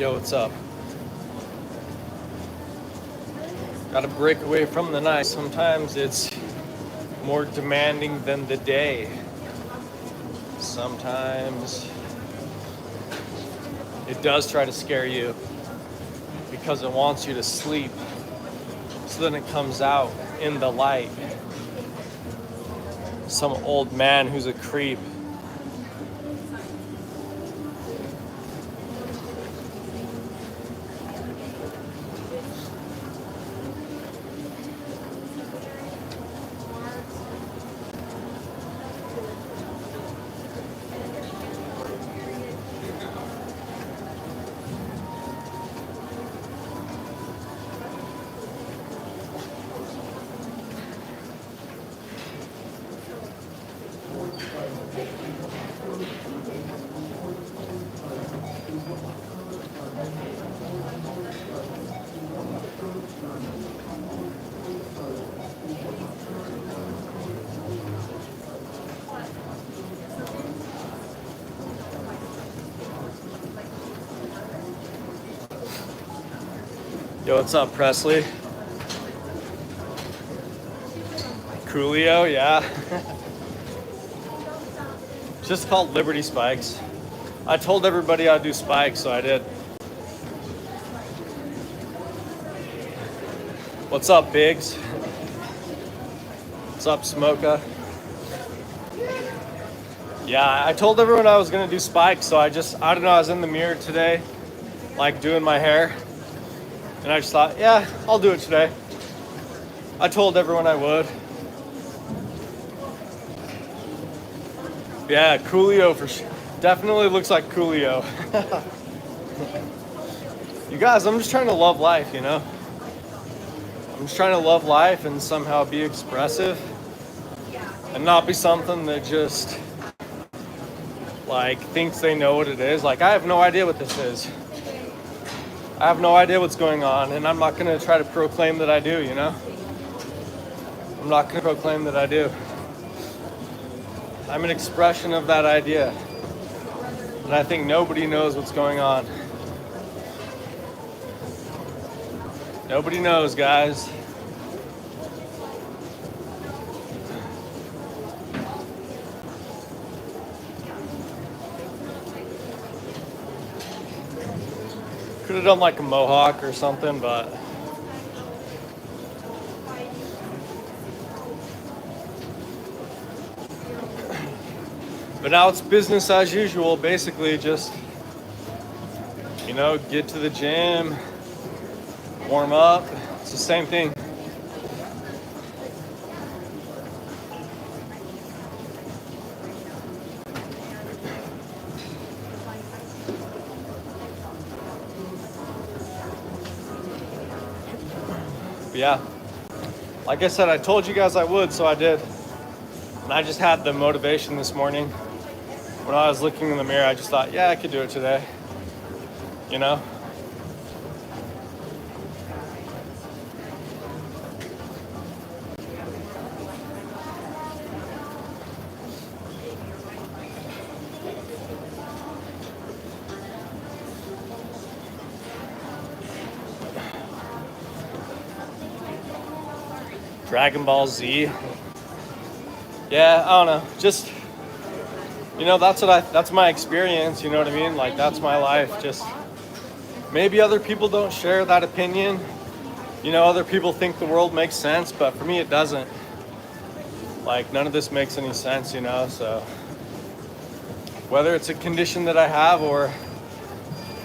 Yo, what's up? Gotta break away from the night. Sometimes it's more demanding than the day. Sometimes it does try to scare you because it wants you to sleep. So then it comes out in the light. Some old man who's a creep. Yo, what's up, Presley? Coolio, yeah. Just called Liberty Spikes. I told everybody I'd do spikes, so I did. What's up, Biggs? What's up, Smoka? Yeah, I told everyone I was gonna do spikes, so I don't know, I was in the mirror today, like doing my hair. And I just thought, yeah, I'll do it today. I told everyone I would. Yeah, Coolio for sure. Definitely looks like Coolio. You guys, I'm just trying to love life, you know? I'm just trying to love life and somehow be expressive and not be something that just like thinks they know what it is. Like, I have no idea what this is. I have no idea what's going on, and I'm not going to try to proclaim that I do, you know? I'm not going to proclaim that I do. I'm an expression of that idea. And I think nobody knows what's going on. Nobody knows, guys. Could have done like a mohawk or something, but now it's business as usual. Basically, just, you know, get to the gym, warm up. It's the same thing. But yeah, like I said, I told you guys I would, so I did. And I just had the motivation this morning. When I was looking in the mirror, I just thought, yeah, I could do it today. You know? Dragon Ball Z. Yeah, I don't know. Just, you know, that's my experience, you know what I mean? Like, that's my life. Just, maybe other people don't share that opinion. You know, other people think the world makes sense, but for me it doesn't. Like, none of this makes any sense, you know? So, whether it's a condition that I have or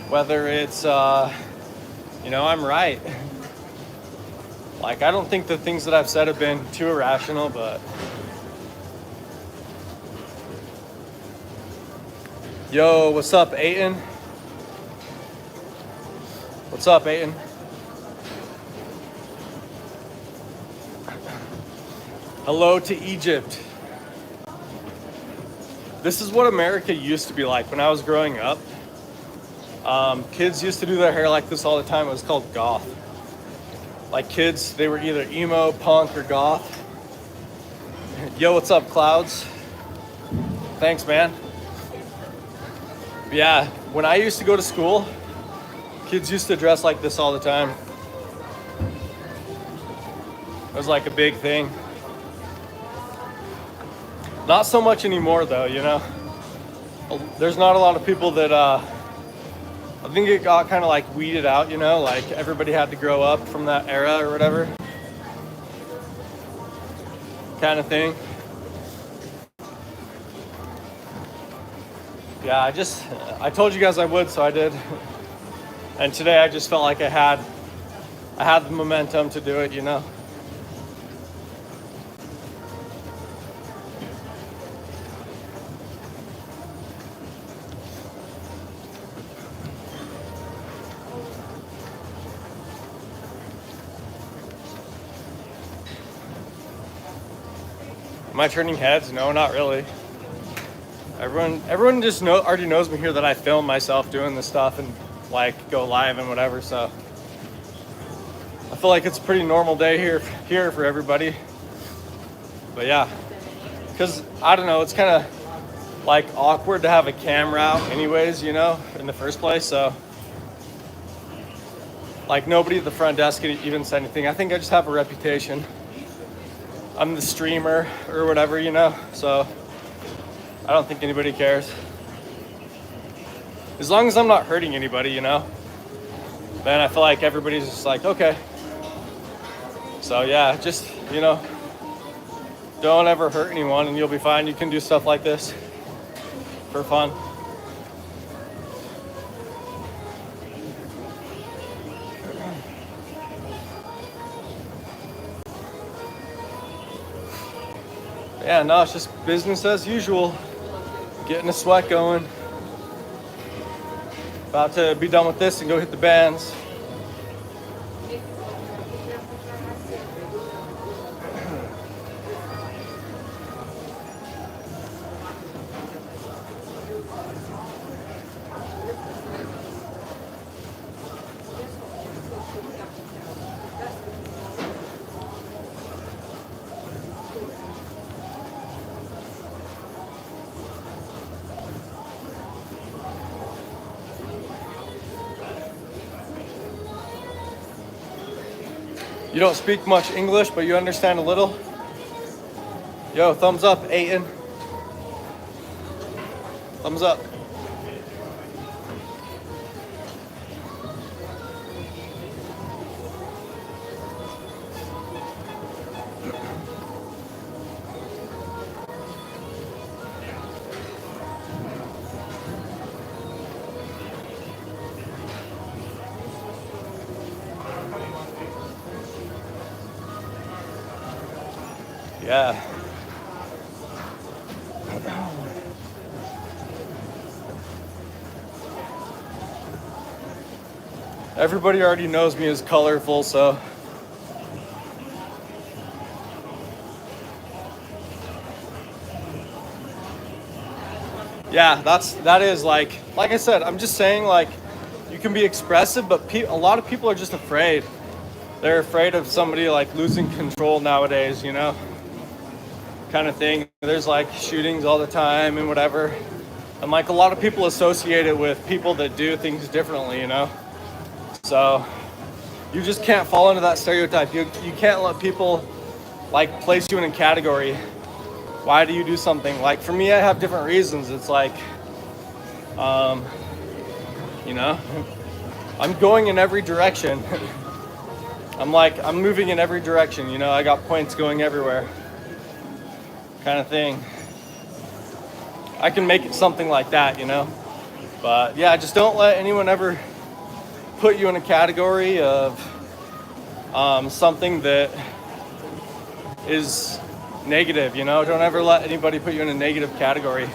whether it's, you know, I'm right. Like, I don't think the things that I've said have been too irrational, but... Yo, what's up, Aiden? What's up, Aiden? Hello to Egypt. This is what America used to be like when I was growing up. Kids used to do their hair like this all the time. It was called goth. Like, kids, they were either emo, punk, or goth. Yo, what's up, Clouds? Thanks, man. But yeah, when I used to go to school, Kids used to dress like this all the time. It was like a big thing. Not so much anymore though, you know. There's not a lot of people that I think it got kind of like weeded out, you know, like everybody had to grow up from that era or whatever kind of thing. Yeah, I told you guys I would, so I did. And today I just felt like I had the momentum to do it, you know. Am I turning heads? No, not really. Everyone just already knows me here that I film myself doing this stuff and like go live and whatever. So I feel like it's a pretty normal day here for everybody. But yeah, because I don't know, it's kind of like awkward to have a camera out anyways, you know, in the first place. So like nobody at the front desk can even say anything. I think I just have a reputation. I'm the streamer or whatever, you know, so I don't think anybody cares. As long as I'm not hurting anybody, you know, then I feel like everybody's just like, okay. So yeah, just, you know, don't ever hurt anyone and you'll be fine. You can do stuff like this for fun. Yeah, no, it's just business as usual. Getting a sweat going. About to be done with this and go hit the bands. You don't speak much English, but you understand a little? Yo, thumbs up, Aiden. Thumbs up. Yeah. Everybody already knows me as colorful, so. Yeah, that is like I said, I'm just saying like you can be expressive, but a lot of people are just afraid. They're afraid of somebody like losing control nowadays, you know? Kind of thing. There's like shootings all the time and whatever. And like a lot of people associate it with people that do things differently, you know? So you just can't fall into that stereotype. You can't let people like place you in a category. Why do you do something? Like for me, I have different reasons. It's like, you know, I'm going in every direction. I'm moving in every direction, you know, I got points going everywhere. Kind of thing. I can make it something like that, you know? But yeah, just don't let anyone ever put you in a category of something that is negative, you know? Don't ever let anybody put you in a negative category.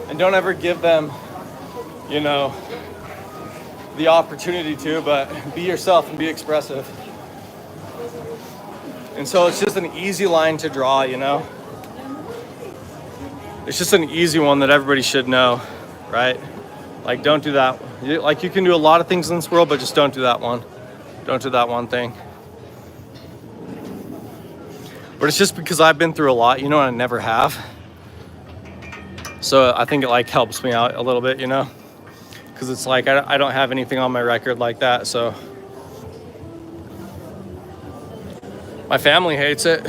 And don't ever give them, you know, the opportunity to, but be yourself and be expressive. And so it's just an easy line to draw, you know? It's just an easy one that everybody should know, right? Like, don't do that. Like, you can do a lot of things in this world, but just don't do that one. Don't do that one thing. But it's just because I've been through a lot, you know, and I never have. So I think it like helps me out a little bit, you know? Because because it's like I don't have anything on my record like that. So my family hates it.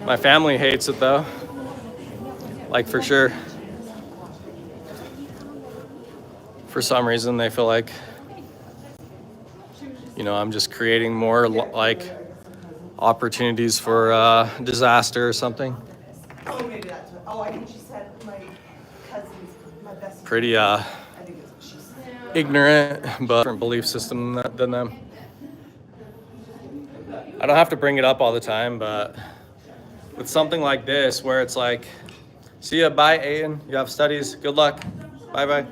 My family hates it though, like for sure. For some reason, they feel like, I'm just creating more like opportunities for disaster or something. Oh, maybe that's what. Oh, I think she said my cousin's, my best. Pretty I think that's what she said. ignorant, but different belief system than them. I don't have to bring it up all the time, but with something like this, where it's like, see ya, bye, Aiden. You have studies. Good luck. Bye bye.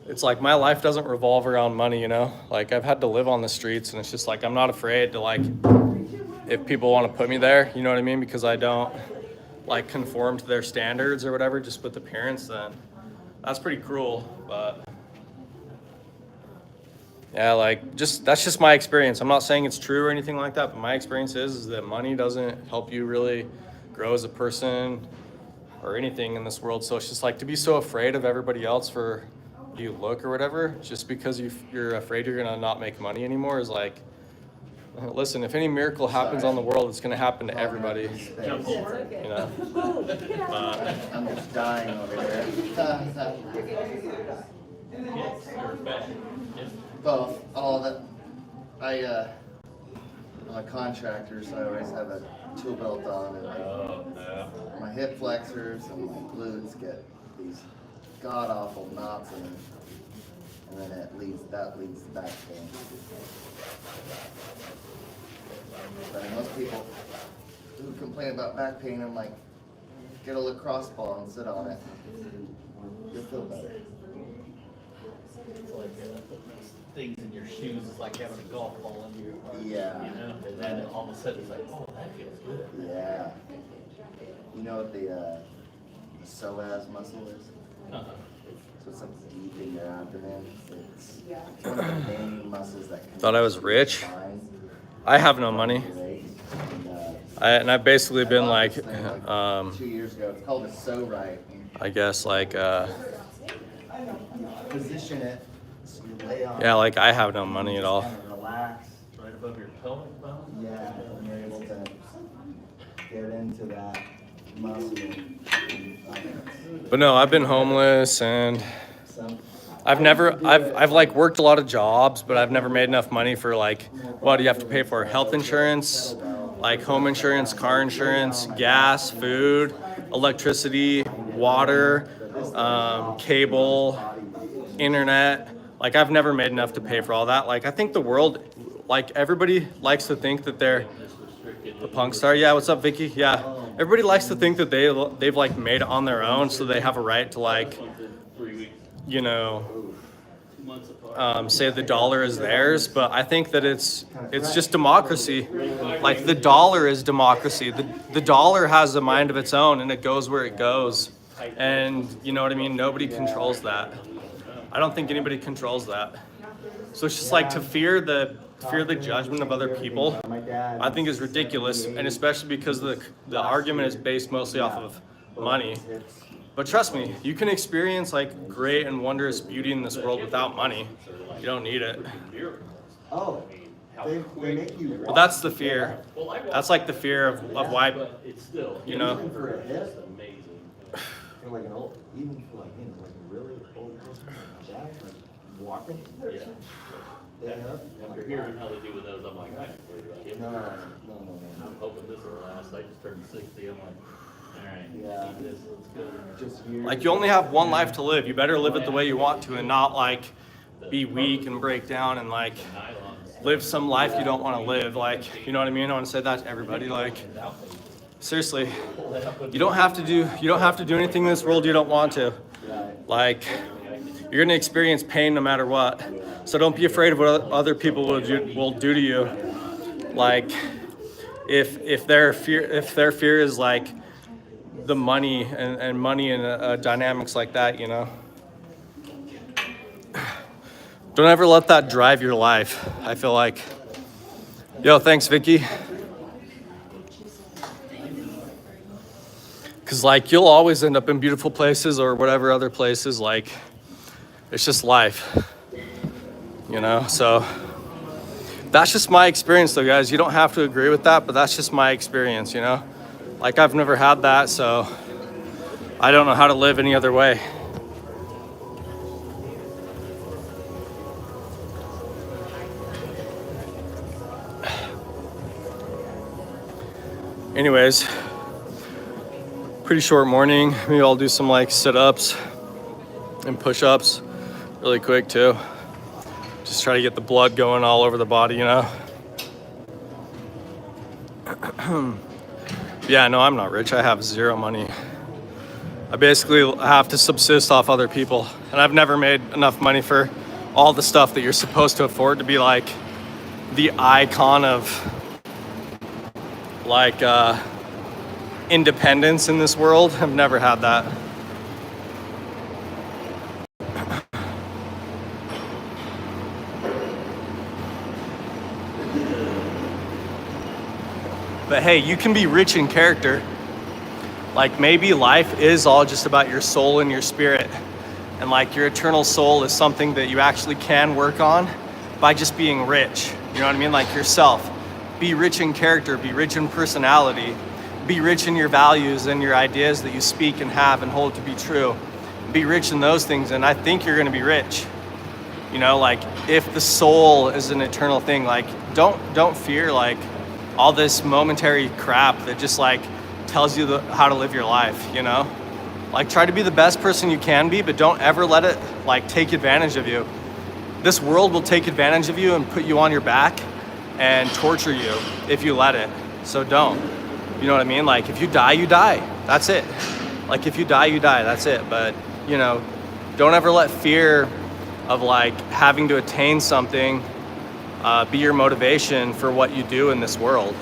It's like my life doesn't revolve around money, Like I've had to live on the streets, and it's just like I'm not afraid to, like, if people want to put me there, you know what I mean? Because I don't like conform to their standards or whatever, just with appearance, then that's pretty cruel. But yeah, like that's just my experience. I'm not saying it's true or anything like that, but my experience is that money doesn't help you really grow as a person or anything in this world. So it's just like to be so afraid of everybody else for you look or whatever, just because you're afraid you're gonna not make money anymore is like, listen, if any miracle happens on the world, it's gonna happen to everybody. I'm just dying over here. Both. All that. I'm a contractor, so I always have a tool belt on, and my hip flexors and my glutes get these god awful knots in them, and then that leads to back pain. But most people who complain about back pain, I'm like, get a lacrosse ball and sit on it. You'll feel better. It's like putting things in your shoes is like having a golf ball in your Yeah. And then all of a sudden it's like, oh, that feels good. Yeah. You know what the psoas muscle is? Uh-huh. So it's like deep in your abdomen. It's one of the main muscles that can. Thought I was rich. I have no money. And I've basically been like, 2 years ago. It's called a SoRite. I guess like, Position it. So you lay on. yeah, like I have no money at all. Kind of relax. Right above your pelvic bone. Yeah, and you're able to get into that muscle. But no, I've been homeless, and Some I've like worked a lot of jobs, but I've never made enough money for like, what do you have to pay for? Health insurance, like home insurance, car insurance, gas, food, electricity, water, cable, internet. Like I've never made enough to pay for all that. Like I think the world, like everybody likes to think that they're the punk star. Yeah, what's up, Vicky? Yeah, everybody likes to think that they've like made it on their own, so they have a right to like, say the dollar is theirs. But I think that it's just democracy. Like the dollar is democracy. The dollar has a mind of its own, and it goes where it goes. And you know what I mean? Nobody controls that. I don't think anybody controls that. So it's just like to fear the judgment of other people, I think is ridiculous, and especially because the argument is based mostly off of money. But trust me, you can experience like great and wondrous beauty in this world without money. You don't need it. Oh, they make you. But that's the fear. That's like the fear of why, It's still, you know. Even for a hip, amazing. and like an old, even for like like a really old person, like Jack, like walking. Yeah. After hearing how they do with those, I'm like, I can believe that. No. I'm hoping this will last. I just turned 60. I'm like, all right, Yeah. keep this, let's go. Just here. like you only have one life to live. You better live it the way you want to, and not like be weak and break down and like live some life you don't want to live. Like, you know what I mean? I want to say that to everybody. Like, seriously, you don't have to do anything in this world you don't want to. Like, you're gonna experience pain no matter what. So don't be afraid of what other people will do to you. Like, if their fear is like the money and money and dynamics like that, you know. Don't ever let that drive your life. I feel like Yo, thanks, Vicky. Because, like, you'll always end up in beautiful places or whatever other places. Like, it's just life, you know? So that's just my experience, though, guys. You don't have to agree with that, but that's just my experience, you know? Like, I've never had that, so I don't know how to live any other way. Anyways, pretty short morning. Maybe I'll do some like sit-ups and push-ups really quick too. Just try to get the blood going all over the body, you know? Yeah, no, I'm not rich. I have zero money. I basically have to subsist off other people. And I've never made enough money for all the stuff that you're supposed to afford to be like the icon of like independence in this world. I've never had that. But hey, you can be rich in character. Like maybe life is all just about your soul and your spirit. And like your eternal soul is something that you actually can work on by just being rich. You know what I mean? Like yourself. Be rich in character, be rich in personality, be rich in your values and your ideas that you speak and have and hold to be true. Be rich in those things, and I think you're gonna be rich. You know, like if the soul is an eternal thing, like don't fear like all this momentary crap that just like tells you how to live your life, you know? Like try to be the best person you can be, but don't ever let it like take advantage of you. This world will take advantage of you and put you on your back and torture you if you let it. So don't. You know what I mean? Like if you die, you die. That's it. Like if you die, you die. That's it. But you know, don't ever let fear of like having to attain something be your motivation for what you do in this world.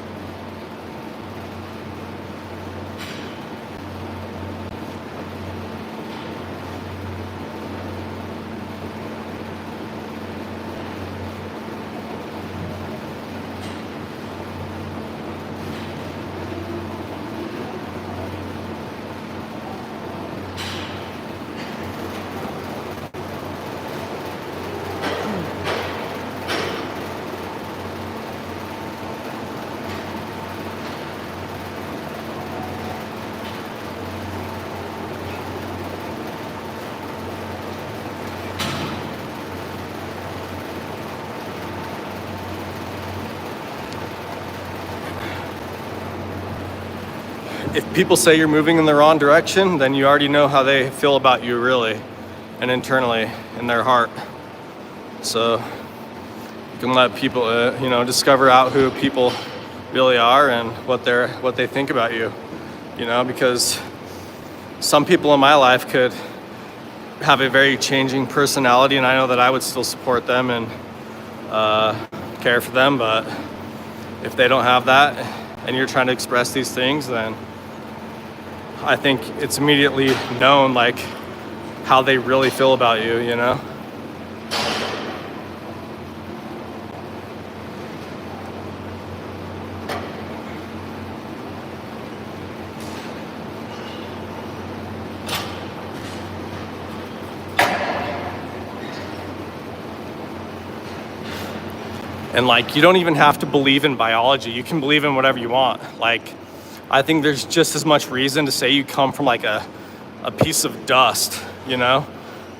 If people say you're moving in the wrong direction, then you already know how they feel about you really and internally in their heart. So you can let people, you know, discover out who people really are and what they think about you, you know, because some people in my life could have a very changing personality, and I know that I would still support them and care for them, but if they don't have that and you're trying to express these things, then I think it's immediately known like how they really feel about you, you know? And like, you don't even have to believe in biology. You can believe in whatever you want. Like, I think there's just as much reason to say you come from like a piece of dust, you know?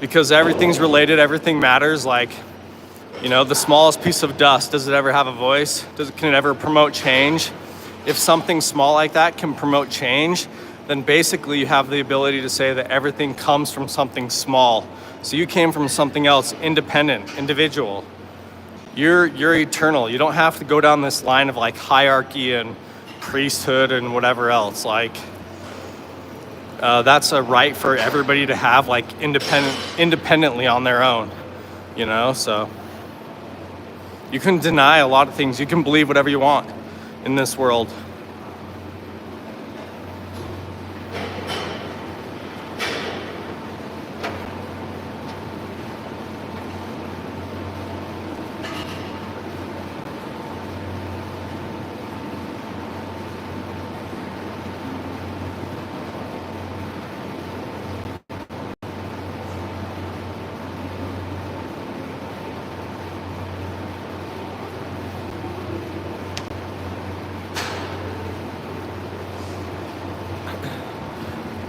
Because everything's related, everything matters. Like, you know, the smallest piece of dust, does it ever have a voice? Can it ever promote change? If something small like that can promote change, then basically you have the ability to say that everything comes from something small. So you came from something else, independent, individual. You're eternal. You don't have to go down this line of like hierarchy and priesthood and whatever else. Like that's a right for everybody to have, like independently on their own, you know? So you can deny a lot of things. You can believe whatever you want in this world.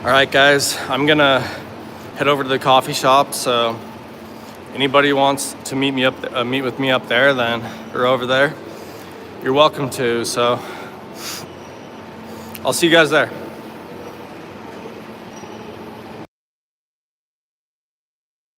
All right, guys, I'm gonna head over to the coffee shop. So anybody wants to meet with me up there, then or over there, you're welcome to. So I'll see you guys there.